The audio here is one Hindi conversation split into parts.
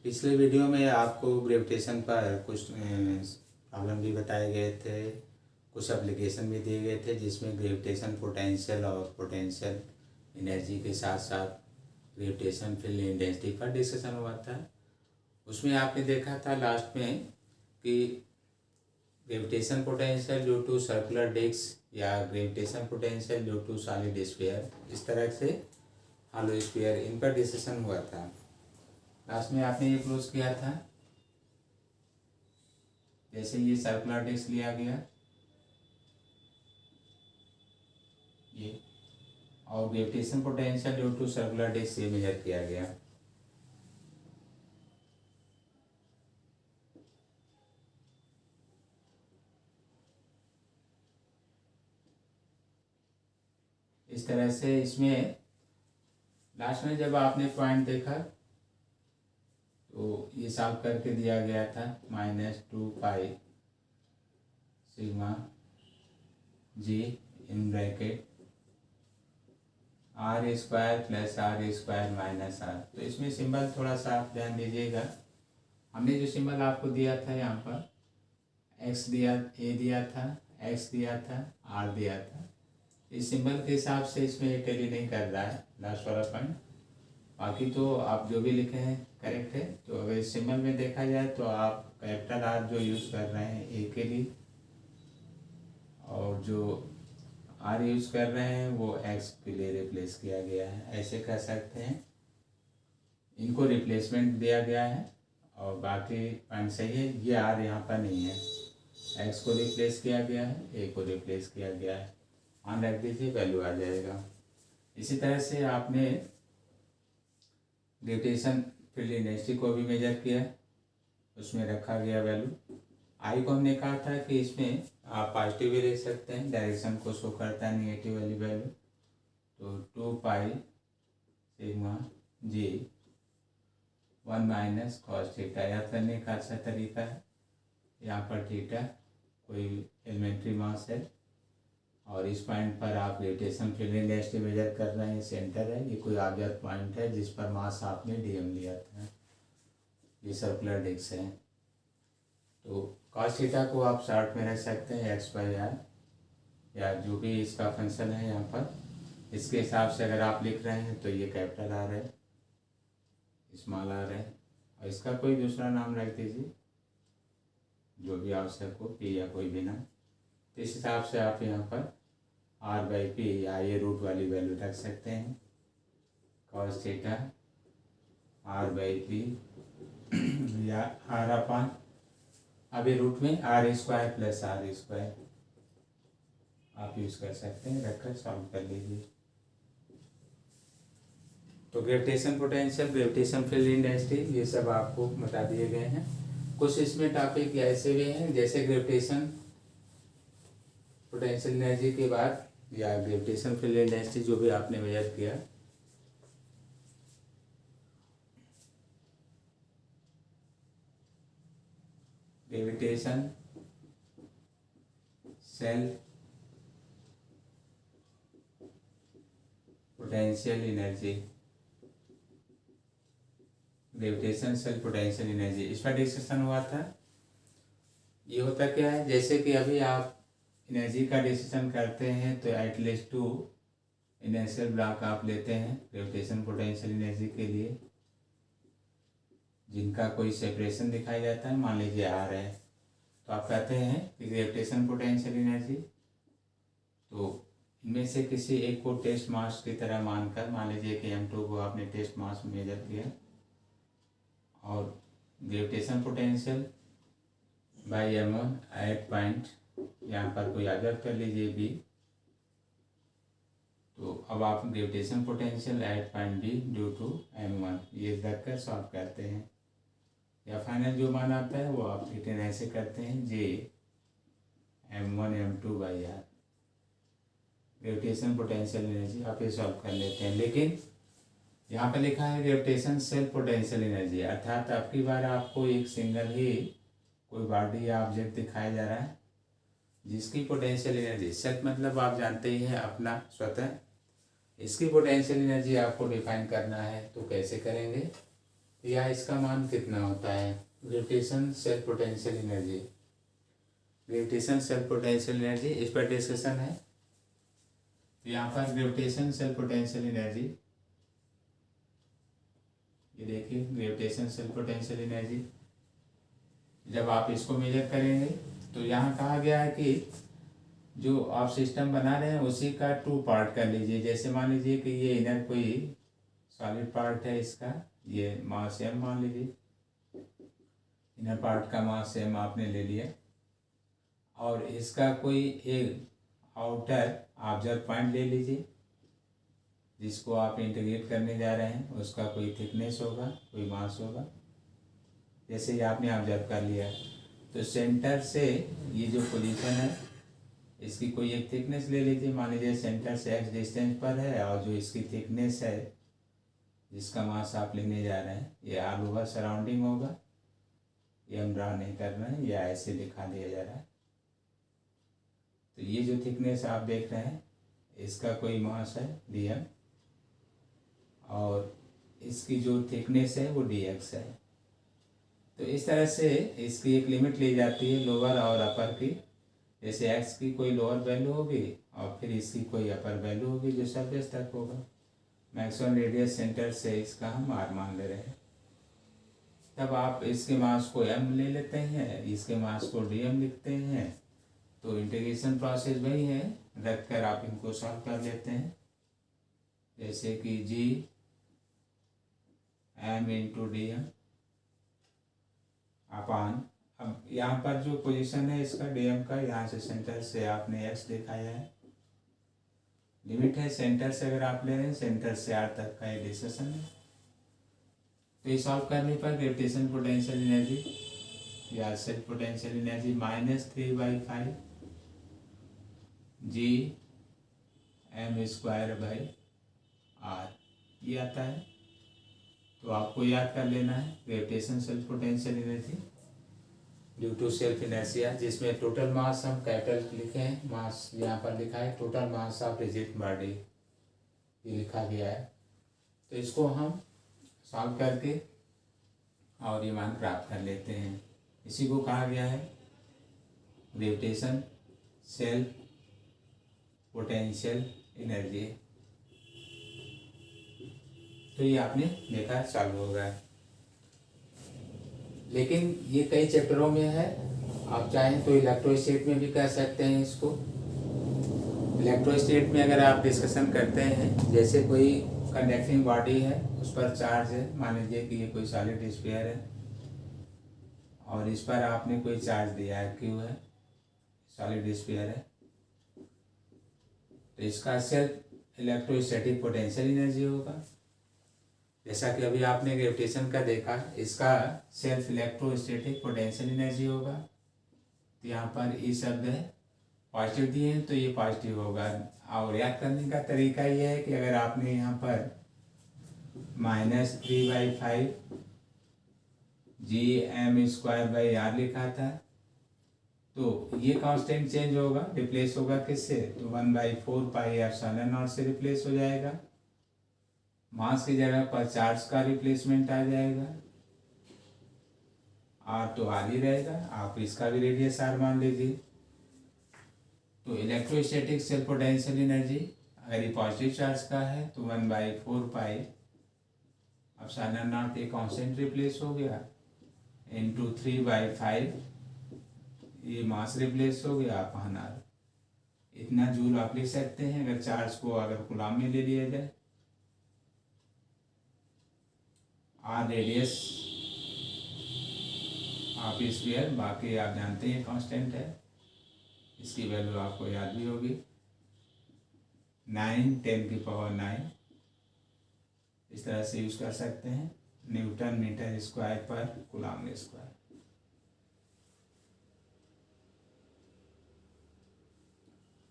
पिछले वीडियो में आपको ग्रेविटेशन पर कुछ प्रॉब्लम भी बताए गए थे, कुछ एप्लीकेशन भी दिए गए थे जिसमें ग्रेविटेशन पोटेंशियल और पोटेंशियल एनर्जी के साथ साथ ग्रेविटेशन फील्ड इंटेंसिटी पर डिस्कशन हुआ था। उसमें आपने देखा था लास्ट में कि gravitation potential due to circular disc या gravitation potential due to solid sphere, इस तरह से हॉलो स्फीयर, इन पर डिस्कशन हुआ था। लास्ट में आपने ये क्लोज किया था, जैसे ये सर्कुलर डिस्क लिया गया ये, और gravitation potential due to circular disc से मेजर किया गया। इस तरह से इसमें लास्ट में जब आपने पॉइंट देखा तो ये सॉल्व करके दिया गया था -2 sigma G in bracket r² + r² - r। तो इसमें सिंबल थोड़ा सा आप ध्यान दीजिएगा। हमने जो सिंबल आपको दिया था यहाँ पर x दिया, a दिया था, x दिया था, r दिया था, इस सिंबल के हिसाब से इसमें ये टैली नहीं कर रहा है लास्ट वाला पॉइंट। बाकी तो आप जो भी लिखे हैं करेक्ट है। तो अगर इस सिंबल में देखा जाए तो आप कैपिटल R जो यूज़ कर रहे हैं ए के लिए, और जो R यूज़ कर रहे हैं वो X के लिए रिप्लेस किया गया है, ऐसे कह सकते हैं। इनको रिप्लेसमेंट दिया गया है और बाकी पॉइंट सही है। ये R यहाँ पर नहीं है, X को रिप्लेस किया गया है, A को रिप्लेस किया गया है। ध्यान रख दीजिए, वैल्यू आ जाएगा। इसी तरह से आपने ग्रेविटेशन फील्ड इंटेंसिटी को भी मेजर किया, उसमें रखा गया वैल्यू। आई को हमने कहा था कि इसमें आप पॉजिटिव भी ले सकते हैं, डायरेक्शन को शो करता है निगेटिव वाली वैल्यू। तो 2 सिग्मा जी 1 - cos थीटा याद करने का अच्छा तरीका है। यहाँ पर थीटा कोई एलिमेंट्री मास है और इस पॉइंट पर आप ग्रेविटेशन फील्ड इंटेंसिटी मेजर कर रहे हैं, सेंटर है, ये कोई ऑब्जेक्ट पॉइंट है जिस पर मास आपने dm लिया था, ये सर्कुलर डिस्क है। तो cos थीटा को आप शॉर्ट में रख सकते हैं x/r, या जो भी इसका फंक्शन है यहाँ पर, इसके हिसाब से अगर आप लिख रहे हैं तो ये कैपिटल R है, स्मॉल r है, और इसका कोई दूसरा नाम रख दीजिए जो भी आवश्यक हो, p या कोई भी नाम। तो इस हिसाब से आप यहाँ पर r/p या ये रूट वाली वैल्यू रख सकते हैं। cos थीटा r/p या r/, अभी रूट में r² + r² आप यूज़ कर सकते हैं, रखकर सॉल्व कर लीजिए। तो gravitation potential, gravitation field intensity, ये सब आपको बता दिए गए हैं। कुछ इसमें टॉपिक ऐसे भी हैं जैसे ग्रेविटेशन पोटेंशियल एनर्जी के बाद या ग्रेविटेशन फील्ड इंटेंसिटी जो भी आपने मेजर किया, gravitation self potential energy, gravitation self potential energy, इस पर डिस्कशन हुआ था। ये होता क्या है, जैसे कि अभी आप एनर्जी का डिसीजन करते हैं तो एटलीस्ट 2 इनर्शियल ब्लॉक आप लेते हैं ग्रेविटेशन पोटेंशियल एनर्जी के लिए, जिनका कोई सेपरेशन दिखाई जाता है। मान लीजिए R है, तो आप कहते हैं कि ग्रेविटेशन पोटेंशियल एनर्जी, तो इनमें से किसी एक को टेस्ट मास की तरह मानकर, मान लीजिए कि m2 को आपने टेस्ट मास मेजर किया, और gravitation potential by m1 at point, यहाँ पर कोई ऑब्जर्व कर लीजिए B, तो अब आप gravitation potential at point B due to m1 ये रखकर सॉल्व करते हैं, या फाइनल जो मान आता है वो आप रिटर्न ऐसे करते हैं J m1 m2/r, gravitation potential energy आप ये सॉल्व कर लेते हैं। लेकिन यहाँ पर लिखा है ग्रेविटेशन सेल्फ पोटेंशियल एनर्जी, अर्थात अब की बार आपको एक सिंगल ही कोई बॉडी या ऑब्जेक्ट दिखाया जा रहा है जिसकी पोटेंशियल एनर्जी, सेल्फ मतलब आप जानते ही हैं अपना स्वतः, इसकी पोटेंशियल एनर्जी आपको डिफाइन करना है। तो कैसे करेंगे, या इसका मान कितना होता है। Gravitation self potential energy, gravitation self potential energy, इस पर डिस्कशन है। यहाँ पर ग्रेविटेशन सेल्फ पोटेंशियल एनर्जी, ये देखिए ग्रेविटेशन सेल्फ पोटेंशियल एनर्जी, जब आप इसको मेजर करेंगे तो यहाँ कहा गया है कि जो आप सिस्टम बना रहे हैं उसी का 2 पार्ट कर लीजिए। जैसे मान लीजिए कि ये इधर कोई सॉलिड पार्ट है, इसका ये मास m मान लीजिए, इनर पार्ट का मास m आपने ले लिया, और इसका कोई एक आउटर ऑब्जर्व पॉइंट ले लीजिए जिसको आप इंटीग्रेट करने जा रहे हैं, उसका कोई थिकनेस होगा, कोई मास होगा। जैसे ये आपने ऑब्जर्व कर लिया, तो सेंटर से ये जो पोजीशन है इसकी कोई एक थिकनेस ले लीजिए। मान लीजिए सेंटर से x डिस्टेंस पर है, और जो इसकी थिकनेस है जिसका मास आप लेने जा रहे हैं, ये ऑल ओवर सराउंडिंग होगा। ये हम ड्रा नहीं कर रहे हैं, या ऐसे दिखा दिया जा रहा है। तो ये जो थिकनेस आप देख रहे हैं इसका कोई मास है dm, और इसकी जो थिकनेस है वो dx है। तो इस तरह से इसकी एक लिमिट ली जाती है लोअर और अपर की। जैसे x की कोई लोअर वैल्यू होगी और फिर इसकी कोई अपर वैल्यू होगी जो सरफेस तक होगा। मैक्सिमम रेडियस सेंटर से इसका हम r मान ले रहे हैं। तब आप इसके मास को m ले लेते हैं, इसके मास को dm लिखते हैं। तो इंटीग्रेशन प्रोसेस वही है, रख कर आप इनको सॉल्व कर लेते हैं। जैसे कि g m इंटू dm अपान, अब यहाँ पर जो पोजीशन है इसका dm का, यहाँ से सेंटर से आपने x दिखाया है, लिमिट है सेंटर से अगर आप ले रहे हैं, सेंटर से r तक का ये डिस्कशन है। तो ये सॉल्व करने पर ग्रेविटेशन पोटेंशियल एनर्जी या self potential energy -3/5 g m²/r ये आता है। तो आपको याद कर लेना है gravitation self potential energy due to self inertia, जिसमें टोटल मास हम कैपिटल लिखे हैं, मास यहाँ पर लिखा है total mass of rigid body, ये लिखा गया है। तो इसको हम सॉल्व करके और ये मान प्राप्त कर लेते हैं। इसी को कहा गया है ग्रेविटेशन सेल्फ पोटेंशियल एनर्जी। तो ये आपने देखा चालू होगा, लेकिन ये कई चैप्टरों में है। आप चाहें तो इलेक्ट्रोस्टेट में भी कर सकते हैं इसको। इलेक्ट्रोस्टेट में अगर आप डिस्कशन करते हैं, जैसे कोई कंडक्टिंग बॉडी है, उस पर चार्ज है, मान लीजिए कि ये कोई सॉलिड स्फीयर है और इस पर आपने कोई चार्ज दिया है, क्यू है, सॉलिड स्फीयर है, तो इसका सेल्फ इलेक्ट्रोस्टैटिक पोटेंशियल एनर्जी होगा। जैसा कि अभी आपने ग्रेविटेशन का देखा, इसका सेल्फ इलेक्ट्रोस्टैटिक पोटेंशियल एनर्जी होगा। तो यहाँ पर ई शब्द है, पॉजिटिव दिए हैं तो ये पॉजिटिव होगा। और याद करने का तरीका ये है कि अगर आपने यहाँ पर -3/5 gm²/r लिखा था, तो ये कांस्टेंट चेंज होगा, रिप्लेस होगा किससे, तो 1/4πε0 से रिप्लेस हो जाएगा। मास की जगह पर चार्ज का रिप्लेसमेंट आ जाएगा, आर तो आर ही रहेगा, आप इसका भी रेडियस आर मान लीजिए। तो इलेक्ट्रोस्टैटिक सेल्फ पोटेंशियल एनर्जी अगर ये पॉजिटिव चार्ज का है तो 1/4πε0 ये कांस्टेंट रिप्लेस हो गया, इंटू 3/5 ये मास रिप्लेस हो गया अपॉन आर। इतना जूल आप लिख सकते हैं अगर चार्ज को अगर कूलम में ले लिया जाए। आर रेडियस आप स्क्वायर, बाकी आप जानते हैं कांस्टेंट है, इसकी वैल्यू आपको याद भी होगी 9×10⁹ इस तरह से यूज कर सकते हैं, न्यूटन मीटर स्क्वायर पर कूलम स्क्वायर।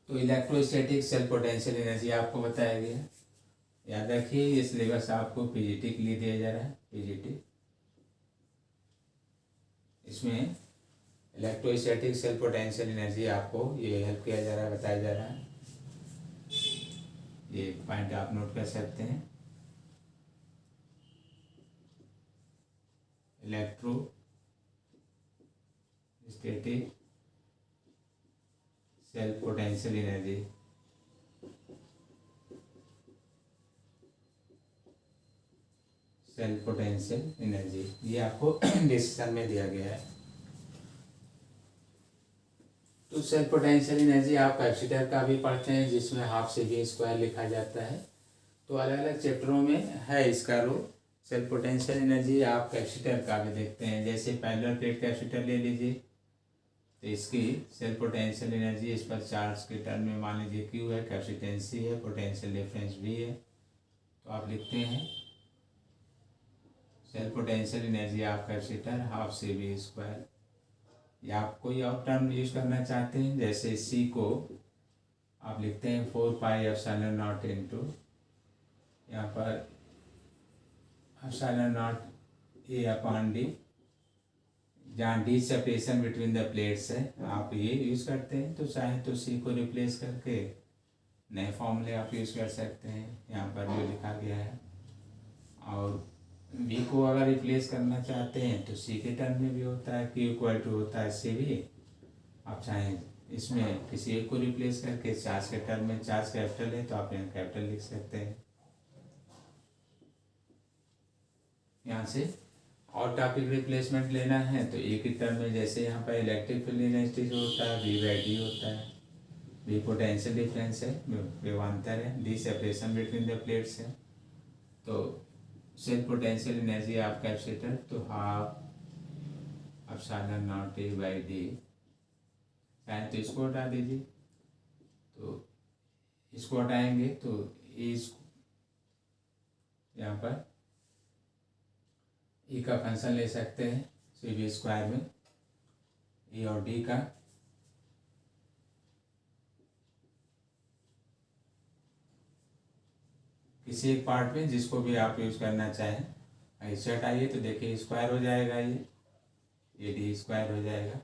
तो इलेक्ट्रोस्टैटिक सेल्फ पोटेंशियल एनर्जी आपको बताया गया। याद रखिए ये सिलेबस आपको पीजीटी के लिए दिया जा रहा है, पीजीटी। इसमें इलेक्ट्रोस्टैटिक सेल्फ पोटेंशियल एनर्जी आपको ये हेल्प किया जा रहा है, बताया जा रहा है। ये पॉइंट आप नोट कर सकते हैं। Electrostatic self potential energy. Self potential energy ये आपको डिस्कशन में दिया गया है। तो सेल्फ पोटेंशियल एनर्जी आप कैपेसिटर का भी पढ़ते हैं, जिसमें हाफ से भी स्क्वायर लिखा जाता है। तो अलग अलग चैप्टरों में है इसका रोल। सेल्फ पोटेंशियल एनर्जी आप कैपेसिटर का भी देखते हैं। जैसे पैरेलल प्लेट कैपेसिटर ले लीजिए, तो इसकी सेल्फ पोटेंशियल एनर्जी इस पर चार्ज के टर्म में मान लीजिए क्यू है, कैपेसिटेंसी है, पोटेंशियल डिफरेंस भी है। तो आप लिखते हैं self potential energy of capacitor half से भी स्क्वायर। या आप कोई और टर्म यूज करना चाहते हैं, जैसे सी को आप लिखते हैं 4πε0 इंटू यहाँ पर ε0 A/d, जहाँ D separation between the plates है, आप ये यूज़ करते हैं। तो चाहे तो सी को रिप्लेस करके नए फॉर्मूले आप यूज़ कर सकते हैं, यहाँ पर जो लिखा गया है। और बी को अगर रिप्लेस करना चाहते हैं तो सी के टर्म में भी होता है, Q इक्वल टू होता है सी भी। आप चाहें इसमें किसी एक को रिप्लेस करके चार्ज के टर्म में, चार्ज कैपिटल है तो आप यहाँ कैपिटल लिख सकते हैं। यहाँ से और टॉपिक रिप्लेसमेंट लेना है तो एक ही टर्म में, जैसे यहाँ पर इलेक्ट्रिक फील्ड एनर्जी जो होता है V/d होता है। V पोटेंशियल डिफरेंस है, विभवांतर है, D separation between the plates है। तो self potential energy of capacitor तो हाफ ε0 A/d, चाहे तो इसको हटा दीजिए। तो इसको हटाएंगे तो यहाँ पर ई का फंक्शन ले सकते हैं सी बी स्क्वायर में, ई और डी का। किसी एक पार्ट में जिसको भी आप यूज करना चाहें, ऐसे हटाइए तो देखिए स्क्वायर हो जाएगा, ये डी स्क्वायर हो जाएगा।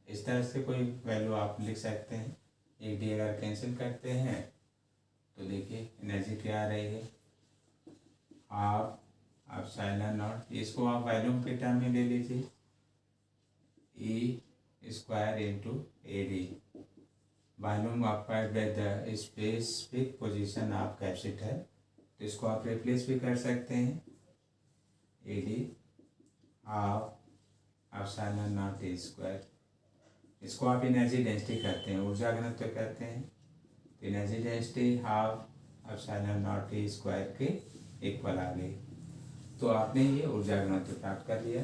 इस तरह से कोई वैल्यू आप लिख सकते हैं। एक डी अगर कैंसिल करते हैं तो देखिए एनर्जी क्या आ रही है, हाफ ε0। इसको आप वॉल्यूम के टर्म में ले लीजिए, e square into A/d। Volume occupied by the specific position of capacitor, तो इसको आप रिप्लेस भी कर सकते हैं, A/d हाफ ε0 स्क्वायर। इसको आप एनर्जी डेंसिटी करते हैं, ऊर्जा घनत्व करते हैं। तो एनर्जी डेंसिटी हाफ ε0 स्क्वायर के इक्वल आ गई। तो आपने ये ऊर्जा घनत्व प्राप्त कर लिया।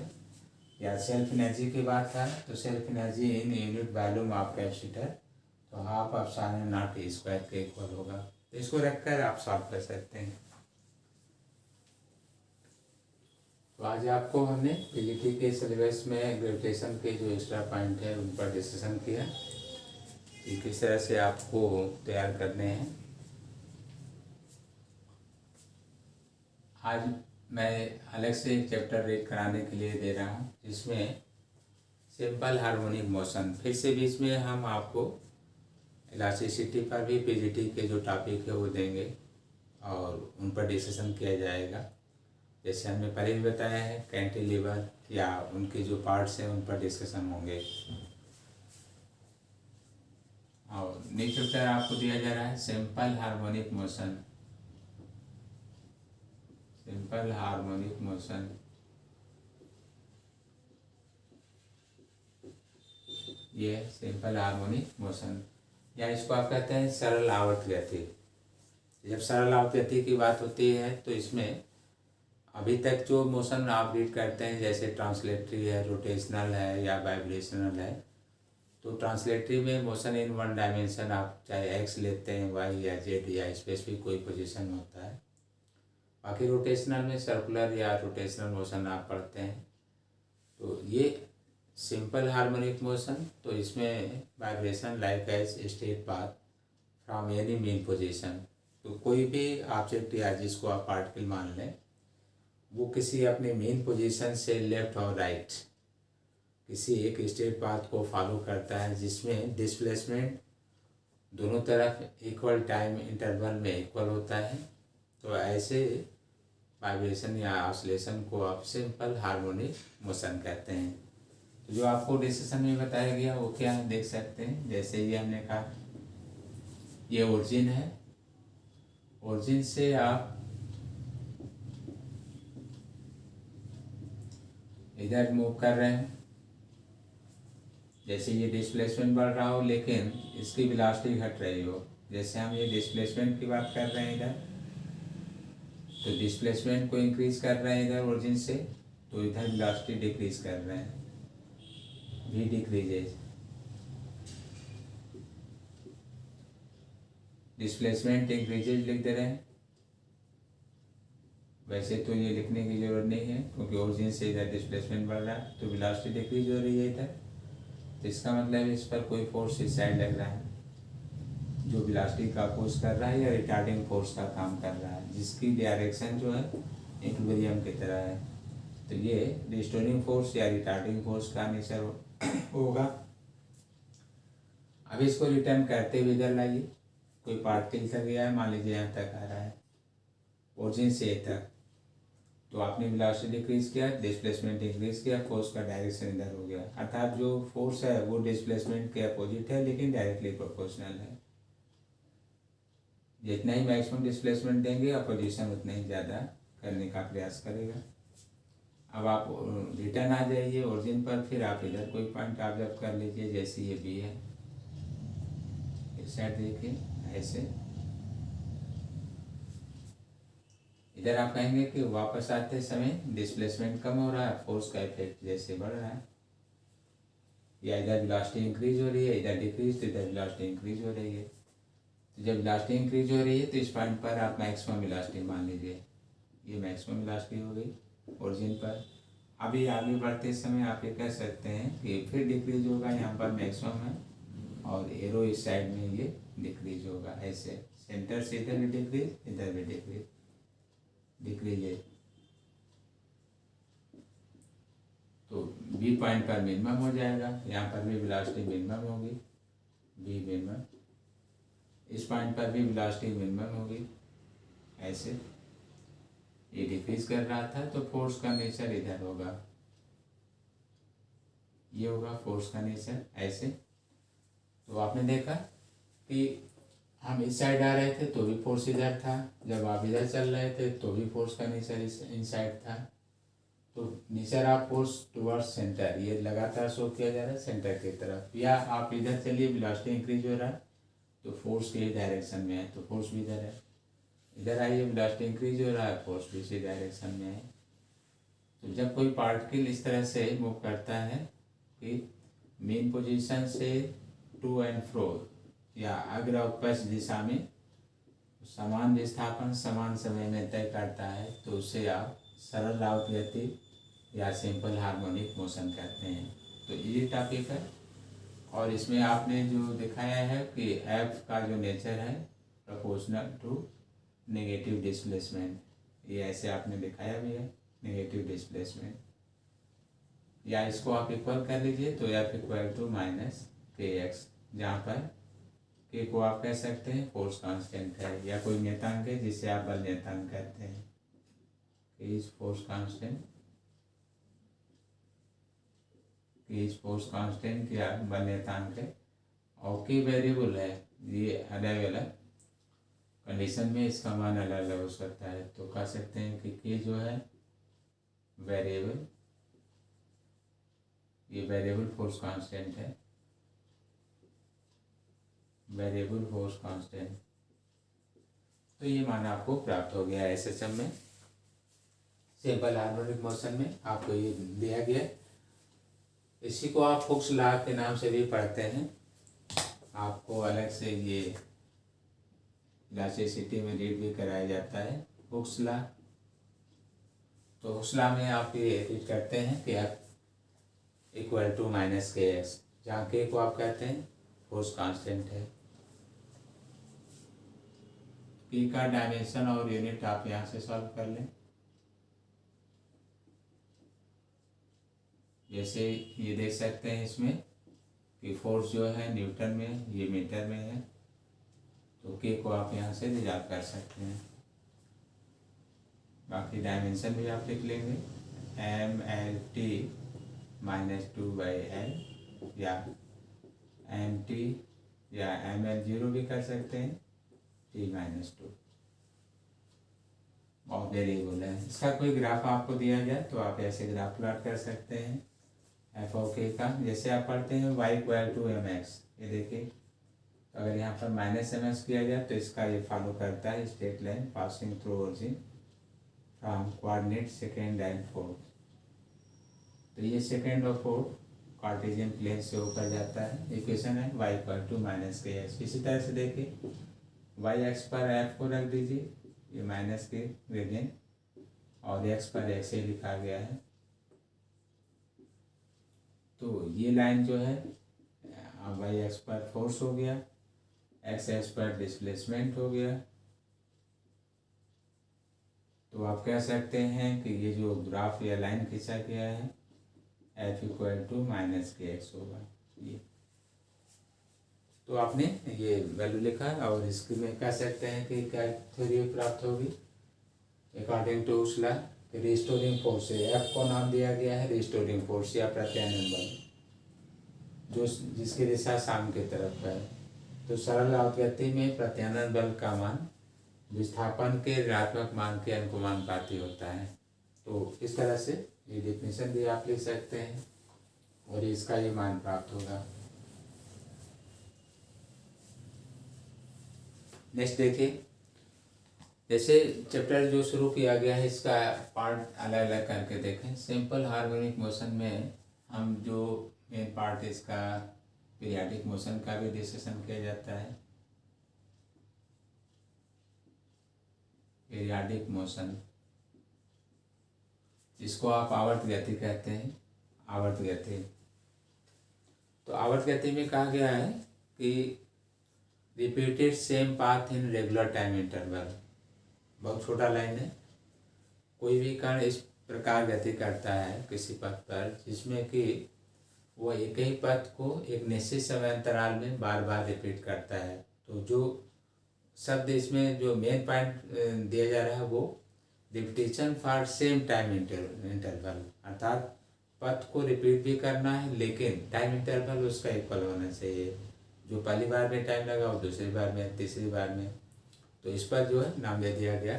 या सेल्फ एनर्जी की बात था, तो self energy in unit volume of capacitor तो हाफ ε0 स्क्वायर के इक्वल होगा। तो इसको रखकर आप सॉल्व कर सकते हैं। तो आज आपको हमने पीजीटी के सिलेबस में ग्रेविटेशन के जो एक्स्ट्रा पॉइंट है उन पर डिस्कशन किया कि किस तरह से आपको तैयार करने हैं। आज मैं अलग से एक चैप्टर रीड कराने के लिए दे रहा हूँ, जिसमें सिंपल हार्मोनिक मोशन। फिर से बीच में हम आपको इलास्टिसिटी पर भी पीजीटी के जो टॉपिक है वो देंगे और उन पर डिस्कशन किया जाएगा। जैसे हमने पहले भी बताया है, कैंटिलीवर या उनके जो पार्ट्स हैं उन पर डिस्कशन होंगे। और नेक्स्ट चैप्टर आपको दिया जा रहा है simple harmonic motion. Simple harmonic motion, ये सिंपल हार्मोनिक मोशन, या इसको आप कहते हैं सरल आवर्त गति। जब सरल आवर्त गति की बात होती है तो इसमें अभी तक जो मोशन आप रीड करते हैं, जैसे ट्रांसलेटरी है, रोटेशनल है या वाइब्रेशनल है, तो ट्रांसलेटरी में मोशन इन वन डायमेंशन, आप चाहे एक्स लेते हैं, वाई या जेड या स्पेसिफिक कोई पोजीशन होता है। बाकी रोटेशनल में सर्कुलर या रोटेशनल मोशन आप पढ़ते हैं। तो ये सिंपल हार्मोनिक मोशन, तो इसमें vibration like as straight path from any mean position. तो कोई भी ऑब्जेक्ट या जिसको आप पार्टिकल मान लें, वो किसी अपने मेन पोजीशन से लेफ्ट और राइट किसी एक स्ट्रेट पाथ को फॉलो करता है, जिसमें डिस्प्लेसमेंट दोनों तरफ इक्वल टाइम इंटरवल में इक्वल होता है। तो ऐसे वाइब्रेशन या ऑसिलेशन को आप सिंपल हार्मोनिक मोशन कहते हैं। तो जो आपको डिस्कशन में बताया गया वो क्या है देख सकते हैं। जैसे ये हमने कहा ये ओरिजिन है, ओरिजिन से आप इधर मूव कर रहे हैं, जैसे ये डिस्प्लेसमेंट बढ़ रहा हो लेकिन इसकी वेलोसिटी घट रही हो। जैसे हम ये डिस्प्लेसमेंट की बात कर रहे हैं इधर, तो डिस्प्लेसमेंट को इंक्रीज कर रहे हैं इधर ओरिजिन से, तो इधर वेलोसिटी डिक्रीज कर रहे हैं, भी डिक्रीजेज। डिस्प्लेसमेंट इंक्रीजेज लिख दे रहे हैं। वैसे तो ये लिखने की जरूरत नहीं है क्योंकि ओरिजिन से इधर डिस्प्लेसमेंट बढ़ रहा है तो वेलोसिटी डिक्रीज हो रही है इधर। तो इसका मतलब इस पर कोई फोर्स इस साइड लग रहा है जो वेलोसिटी का अपोज कर रहा है या रिटार्डिंग फोर्स का काम कर रहा है, जिसकी डायरेक्शन जो है इक्विलिब्रियम की तरह है। तो ये रिस्टोरिंग फोर्स या रिटार्डिंग फोर्स का नेचर होगा। अब इसको रिटर्न करते हुए इधर लाइए, कोई पार्टिकल तक गया है, मान लीजिए यहाँ तक आ रहा है ओरिजिन से तक, तो आपने वेलोसिटी डिक्रीज किया, डिस्प्लेसमेंट इंक्रीज किया, फोर्स का डायरेक्शन इधर हो गया। अर्थात जो फोर्स है वो डिस्प्लेसमेंट के अपोजिट है लेकिन डायरेक्टली प्रोपोर्शनल है। जितना ही मैक्सिमम डिस्प्लेसमेंट देंगे अपोजिशन उतना ही ज़्यादा करने का प्रयास करेगा। अब आप रिटर्न आ जाइए ओरिजिन पर, फिर आप इधर कोई पॉइंट ऑब्जर्व कर लीजिए, जैसे ये बी है, इस साइड देखिए ऐसे। इधर आप कहेंगे कि वापस आते समय डिस्प्लेसमेंट कम हो रहा है, फोर्स का इफेक्ट जैसे बढ़ रहा है, या इधर वेलोसिटी इंक्रीज हो रही है, इधर डिक्रीज, तो इधर वेलोसिटी इंक्रीज हो रही है। तो जब वेलोसिटी इंक्रीज हो रही है तो इस पॉइंट पर आप मैक्सिमम वेलोसिटी मान लीजिए, ये मैक्सिमम वेलोसिटी हो गई ओरिजिन पर। अभी आगे बढ़ते समय आप ये कह सकते हैं कि फिर डिक्रीज होगा, यहाँ पर मैक्सिमम है और एरो इस साइड में ये डिक्रीज होगा, ऐसे सेंटर से इधर भी डिक्रीज, इधर भी डिक्रीज है। तो बी पॉइंट पर मिनिमम हो जाएगा, यहाँ पर भी वेलोसिटी मिनिमम होगी, बी मिनिमम। इस पॉइंट पर भी वेलोसिटी मिनिमम होगी, ऐसे ये डिक्रीज कर रहा था तो फोर्स का नेचर इधर होगा, ये होगा फोर्स का नेचर ऐसे। तो आपने देखा कि हम इस साइड आ रहे थे तो भी फोर्स इधर था, जब आप इधर चल रहे थे तो भी फोर्स का नेचर इन साइड था। तो nature of force towards centre ये लगातार शो किया जा रहा है सेंटर की तरफ, या आप इधर चलिए वेलोसिटी इंक्रीज हो रहा है तो फोर्स के डायरेक्शन में है तो फोर्स भी इधर है, इधर आइए वेलोसिटी इंक्रीज हो रहा है, फोर्स भी इसी डायरेक्शन में है। तो जब कोई पार्टिकल इस तरह से मूव करता है कि मेन पोजीशन से टू एंड फ्रो या अग्र और पश्च दिशा में समान विस्थापन समान समय में तय करता है, तो उसे आप सरल राउट गति या सिंपल हार्मोनिक मोशन कहते हैं। तो ये टॉपिक है और इसमें आपने जो दिखाया है कि एफ का जो नेचर है प्रोपोर्शनल टू नेगेटिव डिस्प्लेसमेंट, ये ऐसे आपने दिखाया भी है नेगेटिव डिस्प्लेसमेंट, या इसको आप इक्वल कर लीजिए तो एफ इक्वल टू माइनस के एक्स, जहाँ पर के को आप कह सकते हैं फोर्स कांस्टेंट है या कोई नियतांक है जिसे आप बल नियतांक कहते हैं, इज फोर्स कांस्टेंट या बल नियतांक है, और की वेरिएबल है, ये अलग अलग कंडीशन में इसका मान अलग अलग हो सकता है। तो कह सकते हैं कि के जो है वेरिएबल, ये वेरिएबल फोर्स कांस्टेंट है, वेरिएबल फोर्स कांस्टेंट। तो ये मान आपको प्राप्त हो गया एसएचएम में, सिंपल हार्मोनिक मोशन में आपको ये दिया गया। इसी को आप हुक्स लॉ के नाम से भी पढ़ते हैं, आपको अलग से ये इलास्टिसिटी में रीड भी कराया जाता है हुक्स लॉ। तो हुक्स लॉ में आप ये रीड करते हैं कि एफ इक्वल टू माइनस के एक्स, जहाँ के को आप कहते हैं फोर्स कांस्टेंट है। पी का डायमेंशन और यूनिट आप यहाँ से सॉल्व कर लें, जैसे ये देख सकते हैं इसमें कि फोर्स जो है न्यूटन में, ये मीटर में है, तो के को आप यहाँ से रिजॉल्व कर सकते हैं। बाकी डायमेंशन भी आप लिख लेंगे MLT -2/L या MT या ML0 भी कर सकते हैं T-2 और वेरिएबल है। इसका कोई ग्राफ आपको दिया जाए तो आप ऐसे ग्राफ प्लॉट कर सकते हैं एफ ऑफ के का। जैसे आप पढ़ते हैं y = mx, ये देखिए तो अगर यहाँ पर -mx किया जाए तो इसका ये फॉलो करता है straight line passing through origin from coordinate second and fourth. तो ये सेकेंड और फोर्थ कार्टेशियन प्लेन से ऊपर जाता है। इक्वेशन है y = -kx। इसी तरह से देखिए y एक्स पर f को रख दीजिए, ये माइनस के ग्रेडियंट, और x पर x ही लिखा गया है। तो ये लाइन जो है y एक्स पर फोर्स हो गया, x एक्स पर डिस्प्लेसमेंट हो गया। तो आप कह सकते हैं कि ये जो ग्राफ या लाइन खींचा गया है f = -kx होगा ये। तो आपने ये वैल्यू लिखा और इसके में कह सकते हैं कि क्या थ्योरी प्राप्त होगी अकॉर्डिंग टू उसला रिस्टोरिंग फोर्स है। एफ को नाम दिया गया है रिस्टोरिंग फोर्स या प्रत्यानयन बल, जो जिसकी दिशा शाम की तरफ है। तो सरल अवगति में प्रत्यानयन बल का मान विस्थापन के ऋणात्मक मान के अनुपाती होता है। तो इस तरह से ये डेफिनेशन भी आप लिख सकते हैं और इसका ये मान प्राप्त होगा। नेक्स्ट देखिए, जैसे चैप्टर जो शुरू किया गया है इसका पार्ट अलग अलग करके देखें। सिंपल हार्मोनिक मोशन में हम जो मेन पार्ट इसका पीरियाडिक मोशन का भी डिस्कशन किया जाता है। पीरियाडिक मोशन जिसको आप आवर्त गति कहते हैं, आवर्त गति। तो आवर्त गति में कहा गया है कि repeated same path in regular time interval. बहुत छोटा लाइन है। कोई भी कण इस प्रकार गति करता है किसी पथ पर जिसमें कि वो एक ही पथ को एक निश्चित समय अंतराल में बार बार रिपीट करता है। तो जो शब्द इसमें जो मेन पॉइंट दिया जा रहा है वो repetition for same time interval, अर्थात पथ को रिपीट भी करना है लेकिन टाइम इंटरवल उसका इक्वल होना चाहिए। जो पहली बार में टाइम लगा और दूसरी बार में, तीसरी बार में। तो इस पर जो है नाम दे दिया गया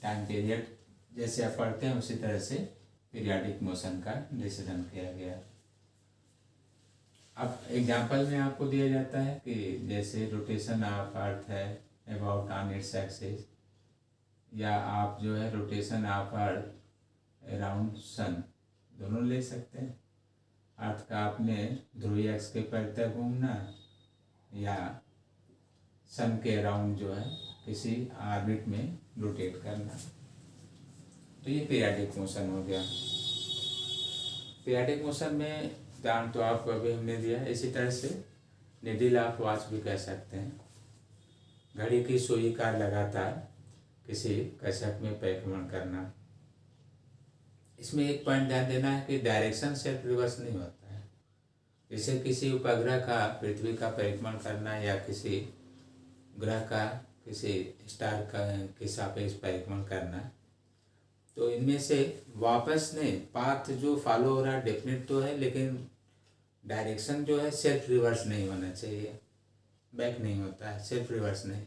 टाइम पीरियड। जैसे आप पढ़ते हैं उसी तरह से पीरियाडिक मोशन का डिसीजन किया गया। अब एग्जांपल में आपको दिया जाता है कि जैसे रोटेशन ऑफ अर्थ है अबाउट ऑन इट्स एक्सिस, या आप जो है rotation of earth around sun, दोनों ले सकते हैं। अर्थ का आपने ध्रुवीय अक्ष के परितः घूमना या सन के अराउंड जो है किसी ऑर्बिट में रोटेट करना। तो ये पीरियाडिक मोशन हो गया। पीरियाडिक मोशन में उदाहरण तो आपको अभी हमने दिया। इसी तरह से निडिल ऑफ वॉच भी कह सकते हैं। घड़ी की सुई का लगातार किसी कक्षक में परिक्रमण करना। इसमें एक पॉइंट ध्यान देना है कि डायरेक्शन सेल्फ रिवर्स नहीं होता है। जैसे किसी उपग्रह का पृथ्वी का परिक्रमण करना या किसी ग्रह का किसी स्टार का के सापेक्ष परिक्रमण करना, तो इनमें से वापस नहीं, पाथ जो फॉलो हो रहा है डेफिनेट तो है लेकिन डायरेक्शन जो है सेल्फ रिवर्स नहीं होना चाहिए, बैक नहीं होता है, सेल्फ रिवर्स नहीं।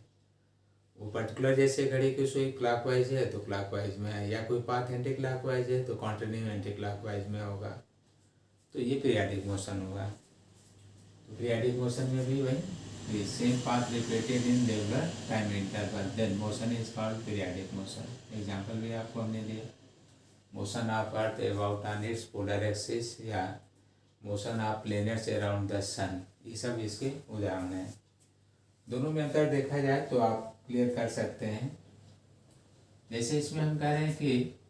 वो पर्टिकुलर जैसे घड़ी की सुई क्लॉकवाइज है तो क्लॉकवाइज में है, या कोई पाथ एंटी क्लॉकवाइज है तो कंटिन्यू एंटी क्लॉकवाइज में होगा। तो ये पीरियाडिक मोशन होगा। तो पीरियाडिक मोशन में भी वही same path repeated in regular time interval, then motion is called periodic motion. Example भी आपको हमने दिया, motion of earth about on its polar axis या motion of planets around the sun, ये सब इसके उदाहरण हैं। दोनों में अंतर देखा जाए तो आप क्लियर कर सकते हैं। जैसे इसमें हम कह रहे हैं कि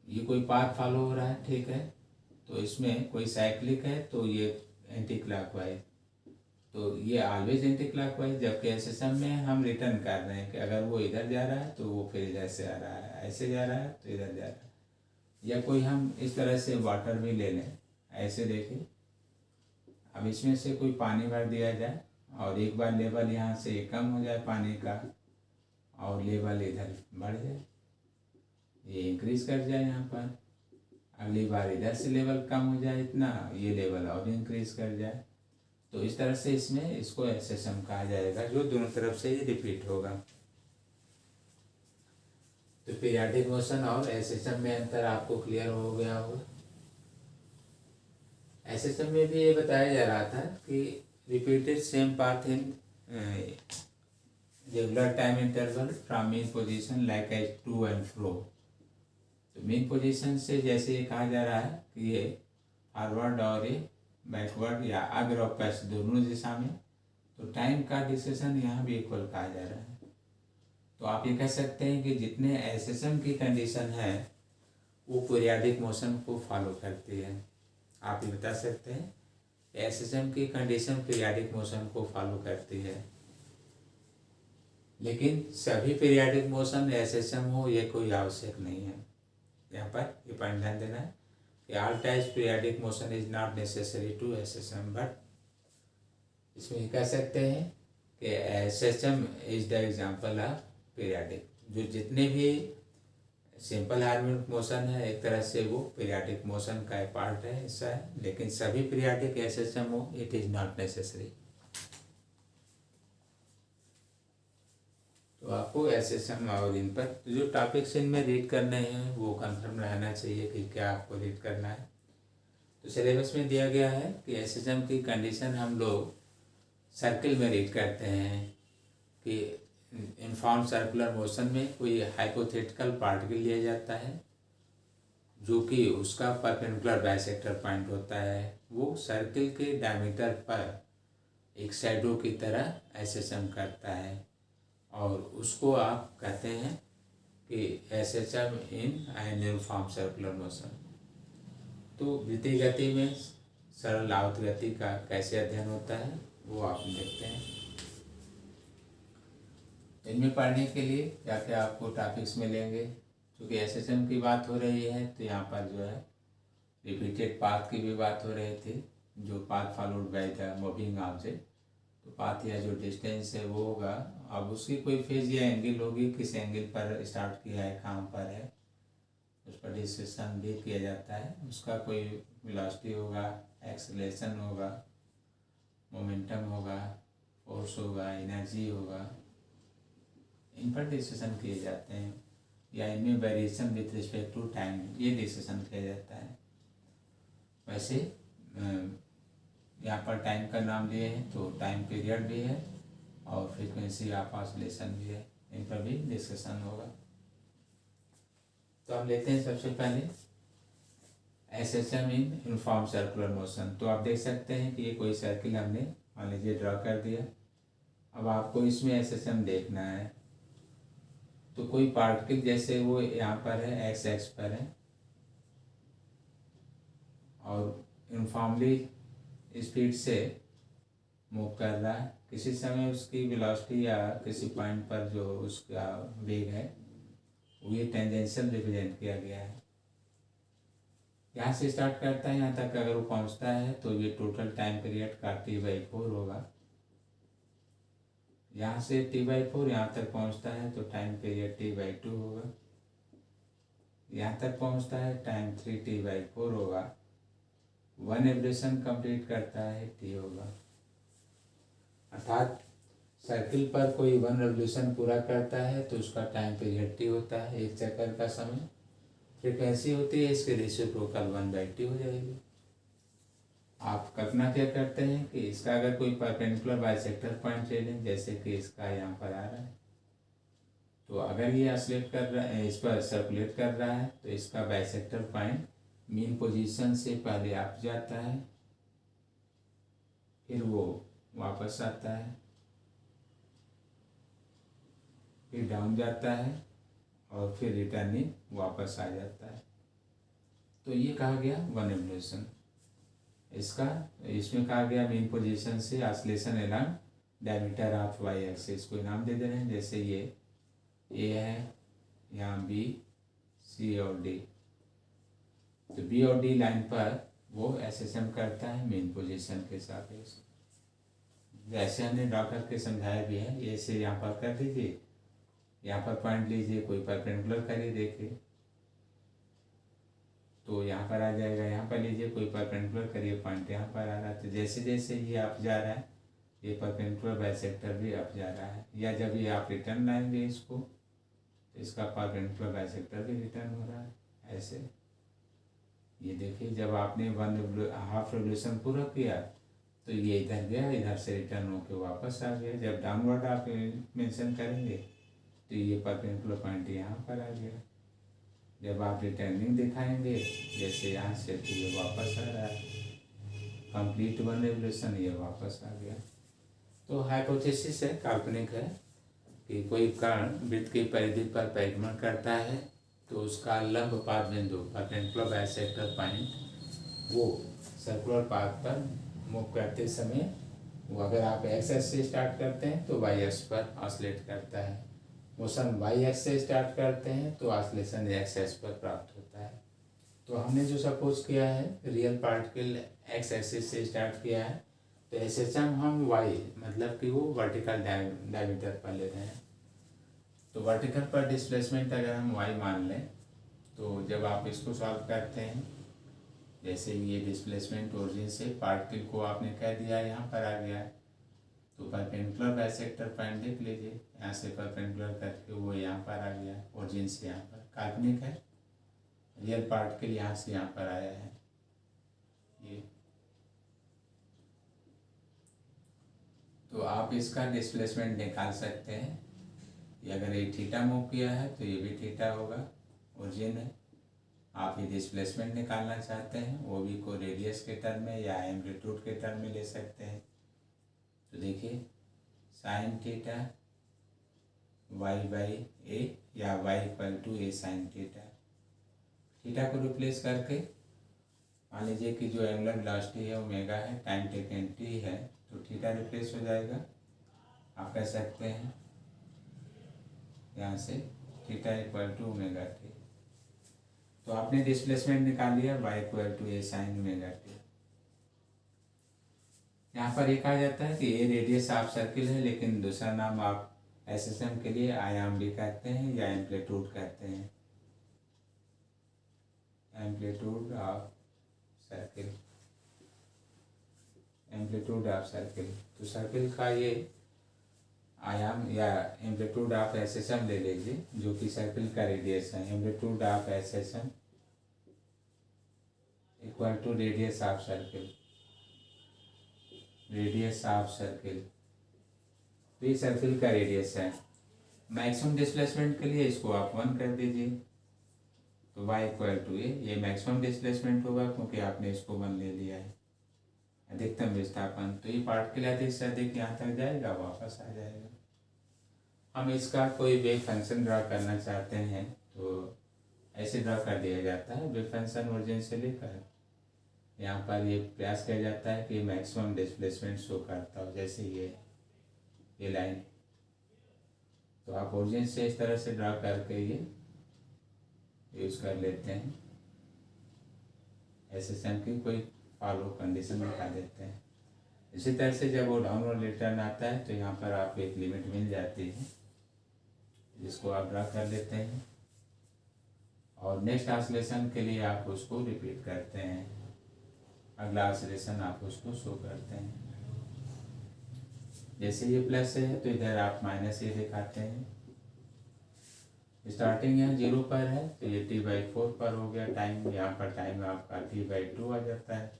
ये कोई पाथ फॉलो हो रहा है, ठीक है, तो इसमें कोई साइक्लिक है तो ये एंटी क्लॉकवाइज, तो ये ऑलवेज एंटी क्लॉकवाइज। जबकि ऐसे समय में हम रिटर्न कर रहे हैं कि अगर वो इधर जा रहा है तो वो फिर इधर से आ रहा है, ऐसे जा रहा है तो इधर जा रहा है। या कोई हम इस तरह से वाटर भी ले लें, ऐसे देखिए, अब इसमें से कोई पानी भर दिया जाए और एक बार लेवल यहाँ से कम हो जाए पानी का और लेवल इधर बढ़ जाए, ये इंक्रीज कर जाए यहाँ पर, अगली बार इधर से लेवल कम हो जाए इतना, ये लेवल और इंक्रीज कर जाए। तो इस तरह से इसमें इसको SSM कहा जाएगा, जो दोनों तरफ से ये रिपीट होगा। तो पीरियाडिक मोशन और SSM में अंतर आपको क्लियर हो गया होगा। SSM में भी ये बताया जा रहा था कि repeated same path in regular time interval from mean position like as to and fro. तो मेन पोजीशन से जैसे ये कहा जा रहा है कि ये फॉरवर्ड और ये बैकवर्ड या अग्र और पश्च दोनों दिशा में, तो टाइम का डिस्कशन यहाँ भी इक्वल कहा जा रहा है। तो आप ये कह सकते हैं कि जितने SSM की कंडीशन है वो पीरियाडिक मोशन को फॉलो करती है। आप ये बता सकते हैं SSM की कंडीशन पीरियाडिक मोशन को फॉलो करती है, लेकिन सभी पीरियाडिक मोशन SSM हो ये कोई आवश्यक नहीं है। यहाँ पर ये पॉइंट ध्यान देना है कि all types periodic motion is not necessary to SSM, but इसमें कह सकते हैं कि SSM is the example of periodic. जो जितने भी सिंपल हार्मोनिक मोशन है एक तरह से वो पीरियाडिक मोशन का एक पार्ट है, हिस्सा है, लेकिन सभी पीरियाडिक SSM हो इट इज नॉट नेसेसरी। तो आपको SSM और इन पर जो टॉपिक्स इनमें रीड करने हैं वो कंफर्म रहना चाहिए कि क्या आपको रीड करना है। तो सिलेबस में दिया गया है कि SSM की कंडीशन हम लोग सर्किल में रीड करते हैं कि इनफॉर्म सर्कुलर मोशन में कोई हाइपोथेटिकल पार्टिकल लिया जाता है जो कि उसका परपेंडिकुलर बाइसेक्टर पॉइंट होता है, वो सर्किल के डायमीटर पर एक शैडो की तरह SSM करता है और उसको आप कहते हैं कि SSM in an uniform circular motion. तो वृत्तीय गति में सरल आवृत गति का कैसे अध्ययन होता है वो आप देखते हैं। इनमें पढ़ने के लिए क्या क्या आपको टॉपिक्स मिलेंगे, क्योंकि SSM की बात हो रही है तो यहाँ पर जो है रिपीटेड पाथ की भी बात हो रही थी, जो path followed by the moving object. तो पाथ या जो डिस्टेंस है वो होगा, अब उसकी कोई फेज या एंगल होगी, किस एंगल पर स्टार्ट किया है, कहाँ पर है, उस पर डिस्कशन भी किया जाता है। उसका कोई वेलोसिटी होगा, एक्सेलरेशन होगा, मोमेंटम होगा, फोर्स होगा, एनर्जी होगा, इन पर डिस्कशन किए जाते हैं, या इनमें variation with respect to time ये डिस्कशन किया जाता है। वैसे यहाँ पर टाइम का नाम लिए हैं तो टाइम पीरियड भी है और फ्रीक्वेंसी ऑफ ऑसिलेशन भी है, इन पर भी डिस्कशन होगा। तो हम लेते हैं सबसे पहले SSM in uniform circular motion. तो आप देख सकते हैं कि ये कोई सर्किल हमने मान लीजिए ड्रॉ कर दिया। अब आपको इसमें SSM देखना है, तो कोई पार्टिकल जैसे वो यहाँ पर है, x एक्स पर है और यूनिफॉर्मली स्पीड से मूव कर रहा है। किसी समय उसकी वेलोसिटी या किसी पॉइंट पर जो उसका वेग है वो ये टेंजेंशियल रिप्रेजेंट किया गया है। यहाँ से स्टार्ट करता है, यहाँ तक अगर वो पहुँचता है तो ये टोटल टाइम पीरियड का T/4 होगा। यहाँ से T/4 यहाँ तक पहुँचता है तो टाइम पीरियड T/2 होगा। यहाँ तक पहुँचता है टाइम 3 T/4 होगा। 1 एवरेशन कंप्लीट करता है T होगा। अर्थात सर्किल पर कोई 1 रेवोल्यूशन पूरा करता है तो उसका टाइम पीरियड T होता है, एक चक्कर का समय। फ्रीक्वेंसी होती है इसके रेसिप्रोकल 1/T हो जाएगी। आप कल्पना क्या करते हैं कि इसका अगर कोई परपेंडिकुलर बाइसेक्टर पॉइंट ले लें, जैसे कि इसका यहाँ पर आ रहा है, तो अगर ये ऑसिलेट कर रहा है, इस पर सर्कुलेट कर रहा है, तो इसका बाइसेक्टर पॉइंट मीन पोजीशन से पहले अप जाता है, फिर वो वापस आता है, फिर डाउन जाता है और फिर रिटर्निंग वापस आ जाता है। तो ये कहा गया 1 एवोल्यूशन। इसका इसमें कहा गया मेन पोजीशन से oscillation along diameter of Y axis. कोई नाम दे दे रहे हैं, जैसे ये ए है, यहाँ बी, सी और डी। तो बी और डी लाइन पर वो SSM करता है मेन पोजीशन के सापेक्ष। जैसे हमने ड्रॉ करके समझाया भी है, ये से यहाँ पर कर दीजिए, यहाँ पर पॉइंट लीजिए, कोई परपेंडिकुलर करिए, देखिए तो यहाँ पर आ जाएगा। यहाँ पर लीजिए कोई परपेंडिकुलर करिए पॉइंट यहाँ पर आ रहा है, तो जैसे जैसे ये अप जा रहा है ये परपेंडिकुलर बाइसेक्टर भी अप जा रहा है, या जब ये आप रिटर्न लाएंगे इसको तो इसका परपेंडिकुलर बाइसेक्टर भी रिटर्न हो रहा है ऐसे। ये देखिए जब आपने 1.5 रेवोल्यूशन पूरा किया तो ये इधर गया, इधर से रिटर्न होकर वापस आ गया। जब डाउनवर्ड आप मेंशन करेंगे तो ये परपेंडिकुलर पॉइंट यहाँ पर आ गया। जब आप रिटर्निंग दिखाएंगे जैसे यहाँ से तो ये वापस आ रहा है, कंप्लीट 1 रेवोल्यूशन, ये वापस आ गया। तो हाइपोथेसिस है, काल्पनिक है कि कोई कण वृत्त की परिधि पर परिभ्रमण करता है तो उसका लंब पाद बिंदु परपेंडिकुलर बाइसेक्टर पॉइंट वो सर्कुलर पाथ पर मूव करते समय वो अगर आप एक्स एक्स से स्टार्ट करते हैं तो वाई एक्स पर ऑसिलेट करता है, मोशन वाई एक्स से स्टार्ट करते हैं तो ऑसिलेशन एक्स एक्स पर प्राप्त होता है। तो हमने जो सपोज किया है रियल पार्टिकल एक्स एक्सिस से स्टार्ट किया है, तो एसएचएम हम वाई मतलब कि वो वर्टिकल डायमीटर पर ले रहे हैं। तो वर्टिकल पर डिस्प्लेसमेंट अगर हम वाई मान लें तो जब आप इसको सॉल्व करते हैं जैसे ये डिस्प्लेसमेंट ओरिजिन से पार्टिकल को आपने कह दिया यहाँ पर आ गया है, तो परपेंडिकुलर बाइसेक्टर पॉइंट देख लीजिए, यहाँ से परपेंडिकुलर करके वो यहाँ पर आ गया ओरिजिन से यहाँ पर। काल्पनिक है, रियल पार्टिकल यहाँ से यहाँ पर आया है ये। तो आप इसका डिस्प्लेसमेंट निकाल सकते हैं, ये अगर ये थीटा मूव किया है तो ये भी थीटा होगा, ओरिजिन है। आप ये डिस्प्लेसमेंट निकालना चाहते हैं वो भी को रेडियस के टर्म में या एम्पलीट्यूड के टर्म में ले सकते हैं। तो देखिए sine theta Y by A या Y equal to A sine theta, theta को रिप्लेस करके मान लीजिए कि जो एंगुलर वेलोसिटी है ओमेगा है, टाइम टेकन टी है, तो थीटा रिप्लेस हो जाएगा। आप कह सकते हैं यहाँ से theta equal to omega T. तो आपने डिस्प्लेसमेंट निकाल लिया Y equal to A sine omega T. यहाँ पर ये कहा जाता है कि ए रेडियस ऑफ सर्किल है, लेकिन दूसरा नाम आप एसएसएम के लिए आयाम भी कहते हैं या एम्पलीट्यूड कहते हैं, amplitude of circle, amplitude of circle. तो सर्किल का ये आयाम या एम्पलीट्यूड ऑफ एसएसएम ले लीजिए जो कि सर्किल का रेडियस है। Amplitude of SSM equal to radius of circle, radius of circle, तो ये सर्किल का रेडियस है। मैक्सिमम डिस्प्लेसमेंट के लिए इसको आप 1 कर दीजिए, तो y इक्वल टू ये मैक्सिमम डिस्प्लेसमेंट होगा क्योंकि आपने इसको 1 ले लिया है। अधिकतम विस्थापन, तो ये पार्टिकल अधिक से अधिक यहाँ तक जाएगा वापस आ जाएगा। हम इसका कोई वेव फंक्शन ड्रा करना चाहते हैं तो ऐसे ड्रा कर दिया जाता है, वेव फंक्शन ओरिजिन से लेकर यहाँ पर ये प्रयास किया जाता है कि मैक्सिमम डिस्प्लेसमेंट शो करता हो, जैसे ये लाइन। तो आप ओरिजिन से इस तरह से ड्रा करके ये यूज़ कर लेते हैं, एसएसएम की कोई फॉलो कंडीशन दिखा देते हैं। इसी तरह से जब वो डाउनवर्ड रिटर्न आता है तो यहाँ पर आपको एक लिमिट मिल जाती है जिसको आप ड्रा कर लेते हैं, और नेक्स्ट ऑसिलेशन के लिए आप उसको रिपीट करते हैं, अगला ऑसिलेशन आप उसको शो करते हैं। जैसे ये प्लस है तो इधर आप माइनस ए दिखाते हैं। स्टार्टिंग यहाँ 0 पर है तो ये t/4 पर हो गया टाइम, यहाँ पर टाइम आपका t/2 आ जाता है,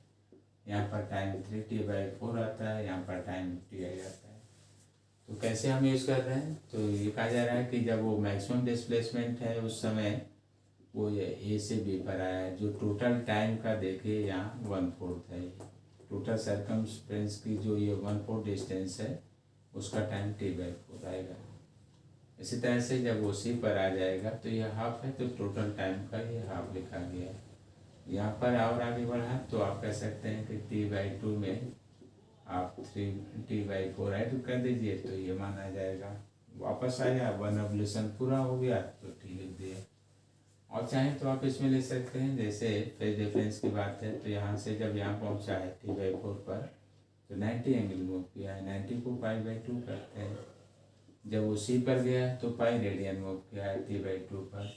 यहाँ पर टाइम 3t/4 आता है, यहाँ पर टाइम t आ जाता है। तो कैसे हम यूज़ कर रहे हैं, तो ये कहा जा रहा है कि जब वो मैक्सिमम डिस्प्लेसमेंट है उस समय वो ये ए से बी पर आया है, जो टोटल टाइम का देखिए यहाँ 1/4 है, टोटल सर्कमस्टेंस की जो ये 1/4 डिस्टेंस है उसका टाइम t/4 आएगा। इसी तरह से जब वो सी पर आ जाएगा तो ये हाफ है, तो टोटल टाइम का ये हाफ लिखा गया है। यहाँ पर और आगे बढ़ा तो आप कह सकते हैं कि t/2 में आप 3t/4 ऐड कर दीजिए तो ये माना जाएगा। वापस आया 1 रेवोल्यूशन पूरा हो गया तो t लिख दिए। और चाहें तो आप इसमें ले सकते हैं, जैसे फेज डिफरेंस की बात है तो यहाँ से जब यहाँ पहुँचा है t/4 पर तो 90 एंगल मूव किया है, 90 को π/2 करते हैं। जब वो सी पर गया है तो पाई रेडियन मूव किया है t/2 पर,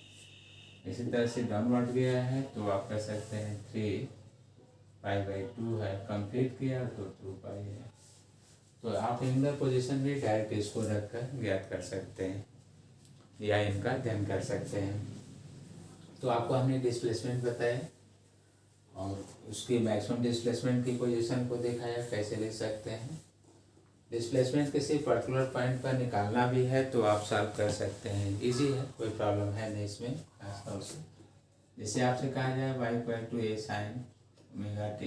इसी तरह से डाउनवर्ड गया है तो आप कर सकते हैं 3π/2 है, कंप्लीट किया तो 2π है। तो आप एंगुलर पोजीशन भी डायरेक्ट इसको रखकर ज्ञात कर सकते हैं या इनका अध्ययन कर सकते हैं। तो आपको हमने डिस्प्लेसमेंट बताया और उसकी मैक्सिमम डिस्प्लेसमेंट की पोजीशन को दिखाया कैसे ले सकते हैं। डिस्प्लेसमेंट किसी पर्टिकुलर पॉइंट पर निकालना भी है तो आप सॉल्व कर सकते हैं, इजी है, कोई प्रॉब्लम है नहीं इसमें खास तौर से। जैसे आपसे कहा जाए y = a sin ωt,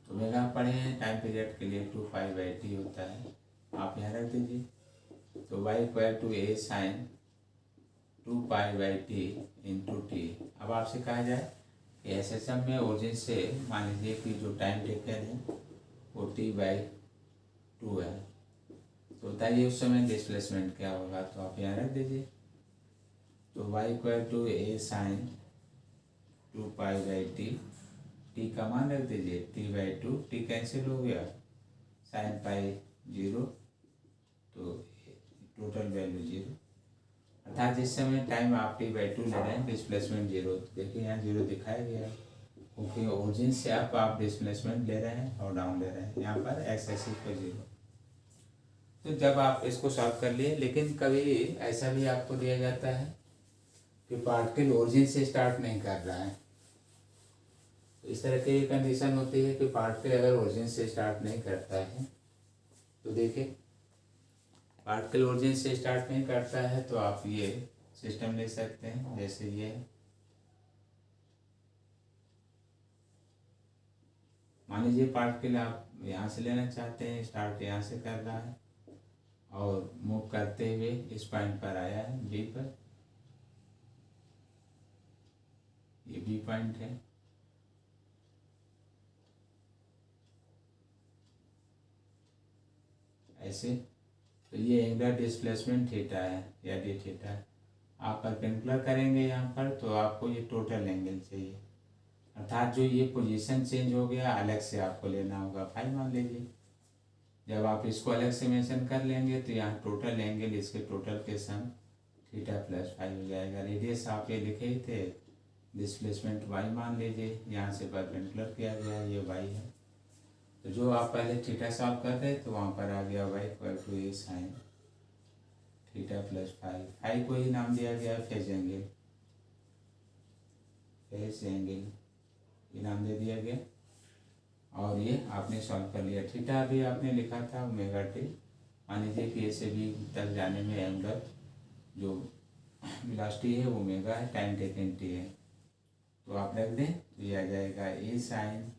तो ओमेगा पढ़े हैं टाइम पीरियड के लिए 2π/t होता है, आप यहाँ रख दीजिए। तो y = a sin 2π/t × t। अब आपसे कहा जाए कि SHM में ओरिजिन से मान लीजिए कि जो टाइम टेकन है वो t/2 है, तो बताइए उस समय डिस्प्लेसमेंट क्या होगा, तो आप यहाँ रख दीजिए। तो y = a sin 2π/t, t का मान रख दीजिए t/2, t कैंसिल हो गया, sin π 0, तो टोटल वैल्यू 0, अर्थात जिस समय टाइम आप t/2 ले रहे हैं डिस्प्लेसमेंट 0, देखिए यहाँ 0 दिखाया गया है क्योंकि ओरिजिन से आप डिस्प्लेसमेंट ले रहे हैं और डाउन ले रहे हैं, यहाँ पर एक्स एक्सिस पर 0। तो जब आप इसको सॉल्व कर लिए, लेकिन कभी ऐसा भी आपको दिया जाता है कि पार्टिकल ओरिजिन से स्टार्ट नहीं कर रहा है, तो इस तरह की कंडीशन होती है कि पार्टिकल अगर ओरिजिन से स्टार्ट नहीं करता है, तो देखिए पार्टिकल ओरिजिन से स्टार्ट नहीं करता है तो आप ये सिस्टम ले सकते हैं, जैसे ये मान लीजिए पार्टिकल आप यहाँ से लेना चाहते हैं, स्टार्ट यहाँ से कर रहा है और मूव करते हुए इस पॉइंट पर आया है बी पर, ये बी पॉइंट है, ऐसे। तो ये एंगुलर डिस्प्लेसमेंट थीटा है या डी थीटा है। आप परपेंडिकुलर करेंगे यहाँ पर तो आपको ये टोटल एंगल चाहिए, अर्थात जो ये पोजीशन चेंज हो गया अलग से आपको लेना होगा, 5 मान लीजिए। जब आप इसको अलग से मेंशन कर लेंगे तो यहाँ टोटल एंगल इसके टोटल के सम θ+5 हो जाएगा। रेडियस आप ये लिखे ही थे, डिस्प्लेसमेंट y मान लीजिए, यहाँ से परपेंडिकुलर किया गया, ये y है। तो जो आप पहले थीटा सॉल्व कर रहे तो वहाँ पर आ गया y = a sin θ+5, फाई को ही नाम दिया गया फेज एंगल, फेज एंगल ये नाम दे दिया गया और ये आपने सॉल्व कर लिया। थीटा भी आपने लिखा था ωt, मान लीजिए कि ए से बी तक जाने में एंगल जो वेलोसिटी है वो ओमेगा है, टाइम टेकन t है, तो आप रख दें तो ये आ जाएगा a sin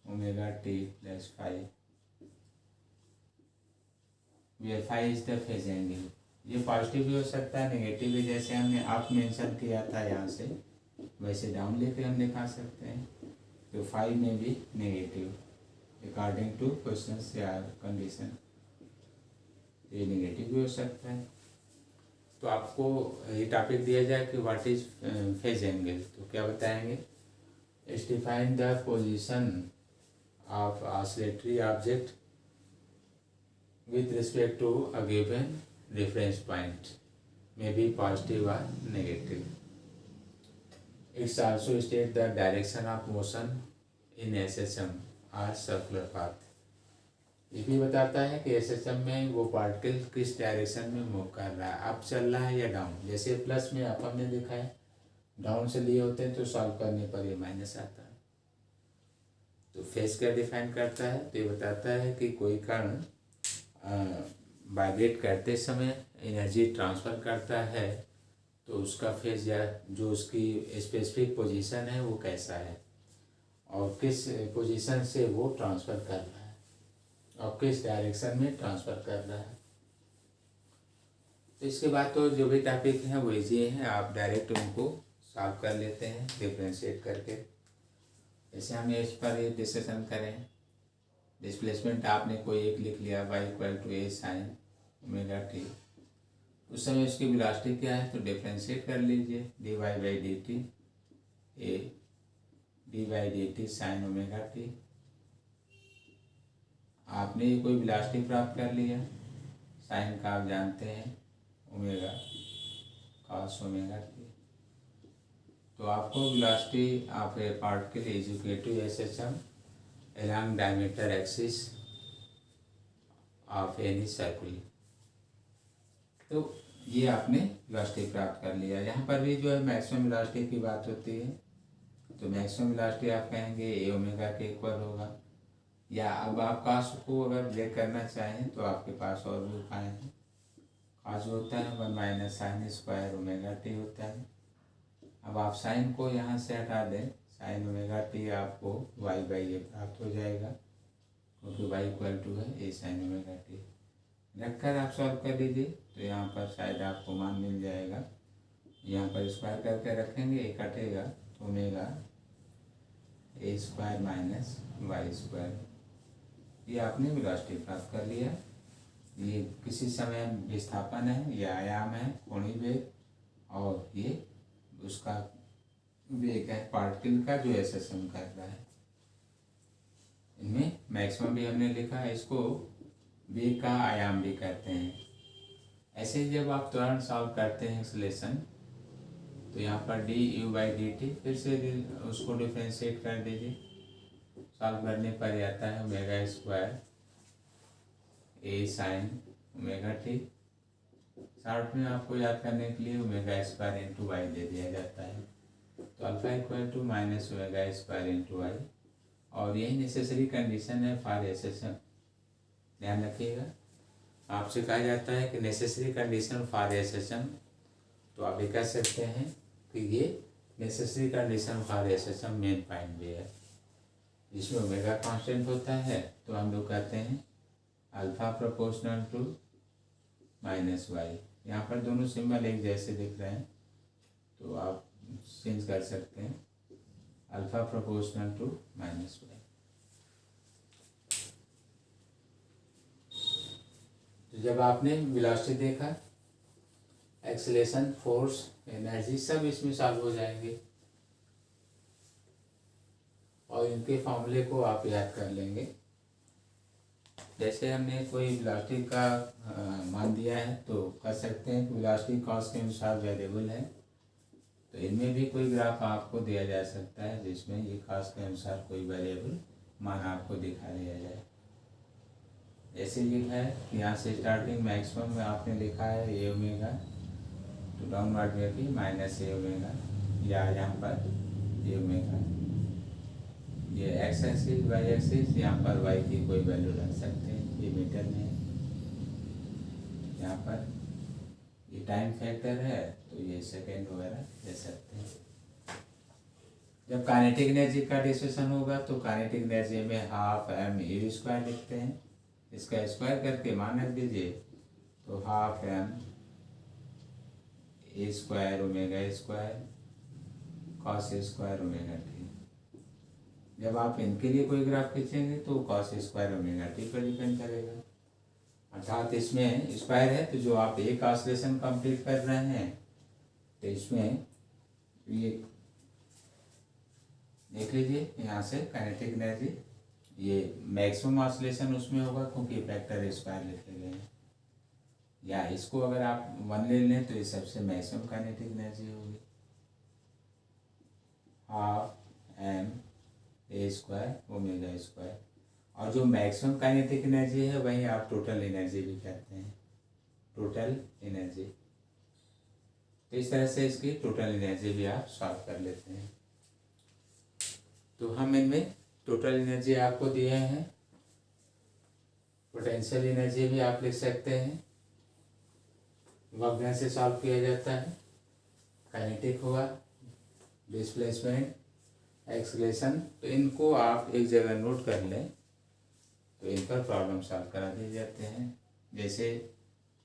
ωt+5, where phi is the phase angle। ये पॉजिटिव भी हो सकता है, नेगेटिव भी, जैसे हमने अप मेंशन किया था यहाँ से वैसे डाउन लेके हम दिखा सकते हैं। तो फाई में भी नेगेटिव अकॉर्डिंग टू क्वेश्चन या कंडीशन, ये नेगेटिव भी हो सकता है। तो आपको ये टॉपिक दिया जाए कि व्हाट इज फेज एंगल, तो क्या बताएंगे, define the position of oscillatory object with respect to a given reference point, may be positive or negative. It's also state the direction of motion in SHM or circular path। ये भी बताता है कि SHM में वो पार्टिकल किस डायरेक्शन में मूव कर रहा है, अप चल रहा है या डाउन। जैसे प्लस में अप हमने देखा है, डाउन से लिए होते हैं तो सॉल्व करने पर ये माइनस आता है। तो फेस क्या डिफाइन करता है, तो ये बताता है कि कोई कण वाइब्रेट करते समय एनर्जी ट्रांसफ़र करता है तो उसका फेज या जो उसकी स्पेसिफिक पोजीशन है वो कैसा है और किस पोजीशन से वो ट्रांसफ़र कर रहा है और किस डायरेक्शन में ट्रांसफ़र कर रहा है। तो इसके बाद तो जो भी टॉपिक हैं वो इजी हैं, आप डायरेक्ट उनको सॉल्व कर लेते हैं डिफ्रेंशिएट करके। जैसे हम इस पर ये डिस्कशन करें, डिस्प्लेसमेंट आपने कोई एक लिख लिया y = a sin ωt, उस समय उसकी वेलोसिटी क्या है तो डिफ्रेंशिएट कर लीजिए, dy/dt a dy/dt sin ωt। आपने कोई वेलोसिटी प्राप्त कर लिया, साइन का आप जानते हैं ओमेगा cos ωt, तो आपको velocity of a particle is equal to SHM along diameter axis of any circle. तो ये आपने वेलोसिटी प्राप्त कर लिया। यहाँ पर भी जो है मैक्सिमम वेलोसिटी की बात होती है, तो मैक्सिमम वेलोसिटी आप कहेंगे ए ओमेगा के इक्वल होगा। या अब आप काश को अगर ब्रेक करना चाहें तो आपके पास और भी उपाय हैं। काश होता है 1 minus sign square omega T होता है। अब आप साइन को यहाँ से हटा दें, साइन ओमेगा टी आपको वाई बाई ए प्राप्त हो जाएगा, क्योंकि वाई इक्वल टू है ए साइन ओमेगा टी। रखकर आप सॉल्व कर लीजिए, तो यहाँ पर शायद आपको मान मिल जाएगा। यहाँ पर स्क्वायर करके रखेंगे, ए कटेगा, omega A square minus Y square. ये आपने वेलोसिटी प्राप्त कर लिया। ये किसी समय विस्थापन है, ये आयाम है, कोणीय वेग, और ये उसका वेग है पार्टिकल का जो SHM कर रहा है। इनमें मैक्सिमम भी हमने लिखा है, इसको वेग का आयाम भी कहते हैं। ऐसे ही जब आप त्वरण सॉल्व करते हैं एक्सेलेरेशन, तो यहाँ पर du/dt फिर से उसको डिफ्रेंशिएट कर दीजिए। सॉल्व करने पर आता है omega square A sine omega T. Short में आपको याद करने के लिए ओमेगा स्क्वायर इंटू वाई दे दिया जाता है। तो alpha equal to minus omega square into Y, और यही नेसेसरी कंडीशन है फॉर SHM। ध्यान रखिएगा, आपसे कहा जाता है कि नेसेसरी कंडीशन फॉर SHM, तो आप ये कह सकते हैं कि ये necessary condition for SHM main point भी है, जिसमें ओमेगा कांस्टेंट होता है। तो हम लोग कहते हैं alpha proportional to minus Y. यहाँ पर दोनों सिंबल एक जैसे दिख रहे हैं, तो आप चेंज कर सकते हैं, alpha proportional to minus Y. तो जब आपने वेलोसिटी देखा, एक्सेलरेशन, फोर्स, एनर्जी सब इसमें सॉल्व हो जाएंगे, और इनके फॉर्मूले को आप याद कर लेंगे। जैसे हमने कोई वेलोसिटी का मान दिया है, तो कह सकते हैं कि वेलोसिटी कॉस के अनुसार वेरिएबल है। तो इनमें भी कोई ग्राफ आपको दिया जा सकता है जिसमें ये कॉस के अनुसार कोई वेरिएबल मान आपको दिखा दिया जाए। जैसे लिखा है कि यहाँ से स्टार्टिंग मैक्सिमम में आपने लिखा है ए ओमेगा, तो डाउनवर्ड में भी माइनस ए ओमेगा, या यहाँ पर ए ओमेगा। ये एक्स एक्सिस वाई एक्सिस, यहाँ पर वाई की कोई वैल्यू रख सकते हैं, ये मीटर में है। यहाँ पर ये टाइम फैक्टर है, तो ये सेकेंड वगैरह दे सकते हैं। जब काइनेटिक एनर्जी का डिस्कशन होगा, तो काइनेटिक एनर्जी में हाफ एम ए स्क्वायर लिखते हैं। इसका स्क्वायर करके मान रख दीजिए, तो half M A square omega square cos square omega T. जब आप इनके लिए कोई ग्राफ खींचेंगे तो कॉस स्क्वायर ओमेगा टी पर डिपेंड करेगा। अर्थात इसमें स्क्वायर है, तो जो आप एक ऑसिलेशन कंप्लीट कर रहे हैं, तो इसमें ये देख लीजिए, यहाँ से काइनेटिक एनर्जी, ये मैक्सिमम ऑसिलेशन उसमें होगा क्योंकि फैक्टर स्क्वायर लिखे गए हैं। या इसको अगर आप 1 ले लें, तो ये सबसे मैक्सिमम काइनेटिक एनर्जी होगी, half M A square omega square. और जो मैक्सिमम काइनेटिक एनर्जी है वही आप टोटल एनर्जी भी कहते हैं, टोटल एनर्जी। तो इस तरह से इसकी टोटल एनर्जी भी आप सॉल्व कर लेते हैं। तो हम इनमें टोटल एनर्जी आपको दिए हैं, पोटेंशियल एनर्जी भी आप लिख सकते हैं, वर्क से सॉल्व किया जाता है। काइनेटिक हुआ, डिस्प्लेसमेंट, एक्सेलरेशन, तो इनको आप एक जगह नोट कर लें, तो इन पर प्रॉब्लम सॉल्व करा दिए जाते हैं। जैसे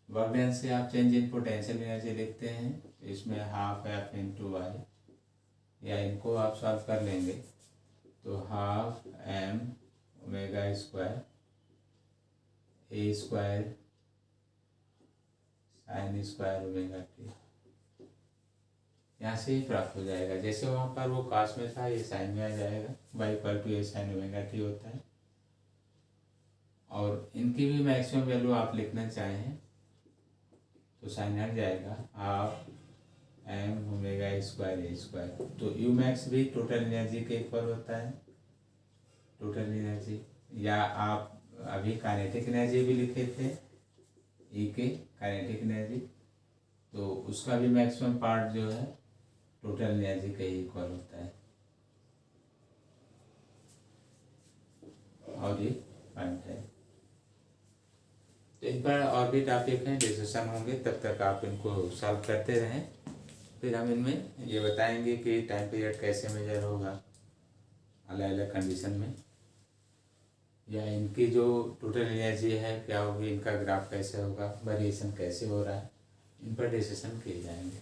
वर्क डन से आप चेंज इन पोटेंशियल एनर्जी लिखते हैं, तो इसमें हाफ एफ इंटू वाई, या इनको आप सॉल्व कर लेंगे, तो half m omega square a square sine square omega T, यहाँ से ही प्राप्त हो जाएगा। जैसे वहाँ पर वो काश में था, ये साइन में आ जाएगा, Y equal to A sine omega T होता है। और इनकी भी मैक्सिमम वैल्यू आप लिखना चाहें, तो साइन हट जाएगा, half m omega square a square. तो यू मैक्स भी टोटल एनर्जी के इक्वल होता है, टोटल एनर्जी। या आप अभी काइनेटिक एनर्जी भी लिखे थे, ई के काइनेटिक एनर्जी, तो उसका भी मैक्सिमम पार्ट जो है टोटल एनर्जी के ही इक्वल होता है। और ये पॉइंट है। तो इन पर और भी टॉपिक हैं, डिस्कशन होंगे, तब तक आप इनको सॉल्व करते रहें। फिर हम इनमें ये बताएंगे कि टाइम पीरियड कैसे मेजर होगा अलग अलग कंडीशन में, या इनकी जो टोटल एनर्जी है क्या होगी, इनका ग्राफ कैसे होगा, वेरिएशन कैसे हो रहा है, इन पर डिस्कशन किए जाएंगे।